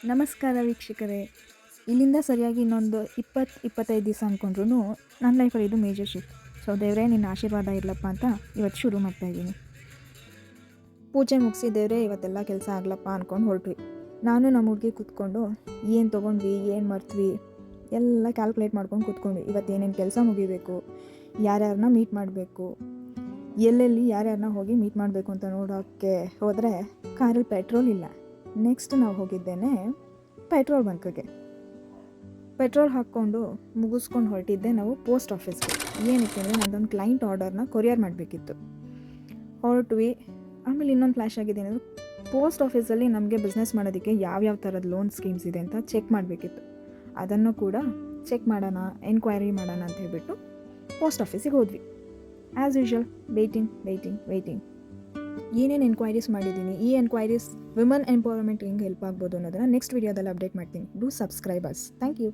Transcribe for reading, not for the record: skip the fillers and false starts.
ನಮಸ್ಕಾರ ವೀಕ್ಷಕರೇ. ಇಲ್ಲಿಂದ ಸರಿಯಾಗಿ ಇನ್ನೊಂದು 20-25 ದಿವಸ ಅಂದ್ಕೊಂಡ್ರೂ ನನ್ನ ಲೈಫಲ್ಲಿ ಇದು ಮೇಜರ್ ಶಿಫ್ಟ್. ಸೊ ದೇವರೇ ನಿನ್ನ ಆಶೀರ್ವಾದ ಇರಲಪ್ಪ ಅಂತ ಇವತ್ತು ಶುರು ಮಾಡ್ತಾಯಿದ್ದೀನಿ. ಪೂಜೆ ಮುಗಿಸಿ ದೇವರೇ ಇವತ್ತೆಲ್ಲ ಕೆಲಸ ಆಗ್ಲಪ್ಪ ಅಂದ್ಕೊಂಡು ಹೊರಟ್ವಿ. ನಾನು ನಮ್ಮ ಹುಡುಗಿ ಕೂತ್ಕೊಂಡು ಏನು ತೊಗೊಂಡ್ವಿ, ಏನು ಮರ್ತ್ವಿ ಎಲ್ಲ ಕ್ಯಾಲ್ಕುಲೇಟ್ ಮಾಡ್ಕೊಂಡು ಕೂತ್ಕೊಂಡ್ವಿ. ಇವತ್ತು ಏನೇನು ಕೆಲಸ ಮುಗಿಬೇಕು, ಯಾರ್ಯಾರನ್ನ ಮೀಟ್ ಮಾಡಬೇಕು, ಎಲ್ಲೆಲ್ಲಿ ಯಾರ್ಯಾರನ್ನ ಹೋಗಿ ಮೀಟ್ ಮಾಡಬೇಕು ಅಂತ ನೋಡೋಕ್ಕೆ ಹೋದರೆ ಕಾರಲ್ಲಿ ಪೆಟ್ರೋಲ್ ಇಲ್ಲ. ನೆಕ್ಸ್ಟ್ ನಾವು ಹೋಗಿದ್ದೇನೆ ಪೆಟ್ರೋಲ್ ಬಂಕ್ಗೆ. ಪೆಟ್ರೋಲ್ ಹಾಕ್ಕೊಂಡು ಮುಗಿಸ್ಕೊಂಡು ಹೊರಟಿದ್ದೆ ನಾವು ಪೋಸ್ಟ್ ಆಫೀಸ್ಗೆ. ಏನಕ್ಕೆ ಅಂದರೆ ನನ್ನದೊಂದು ಕ್ಲೈಂಟ್ ಆರ್ಡರ್ನ ಕೊರಿಯರ್ ಮಾಡಬೇಕಿತ್ತು. ಹೊರಟ್ವಿ. ಆಮೇಲೆ ಇನ್ನೊಂದು ಫ್ಲ್ಯಾಶ್ ಆಗಿದೆ ಏನಂದರೆ ಪೋಸ್ಟ್ ಆಫೀಸಲ್ಲಿ ನಮಗೆ ಬಿಸ್ನೆಸ್ ಮಾಡೋದಕ್ಕೆ ಯಾವ್ಯಾವ ಥರದ ಲೋನ್ ಸ್ಕೀಮ್ಸ್ ಇದೆ ಅಂತ ಚೆಕ್ ಮಾಡಬೇಕಿತ್ತು. ಅದನ್ನು ಕೂಡ ಚೆಕ್ ಮಾಡೋಣ, ಎನ್ಕ್ವೈರಿ ಮಾಡೋಣ ಅಂತ ಹೇಳ್ಬಿಟ್ಟು ಪೋಸ್ಟ್ ಆಫೀಸಿಗೆ ಹೋದ್ವಿ. As usual waiting. ಏನೇನು ಎನ್ಕ್ವೈರೀಸ್ ಮಾಡಿದ್ದೀನಿ, ಈ ಎನ್ಕ್ವೈರೀಸ್ ವಿಮನ್ ಎಂಪವರ್ಮೆಂಟ್ ಹೆಂಗೆ ಹೆಲ್ಪ್ ಆಗ್ಬೋದು ಅನ್ನೋದನ್ನು ನೆಕ್ಸ್ಟ್ ವೀಡಿಯೋದಲ್ಲಿ ಅಪ್ಡೇಟ್ ಮಾಡ್ತೀನಿ. Do subscribe us. Thank you.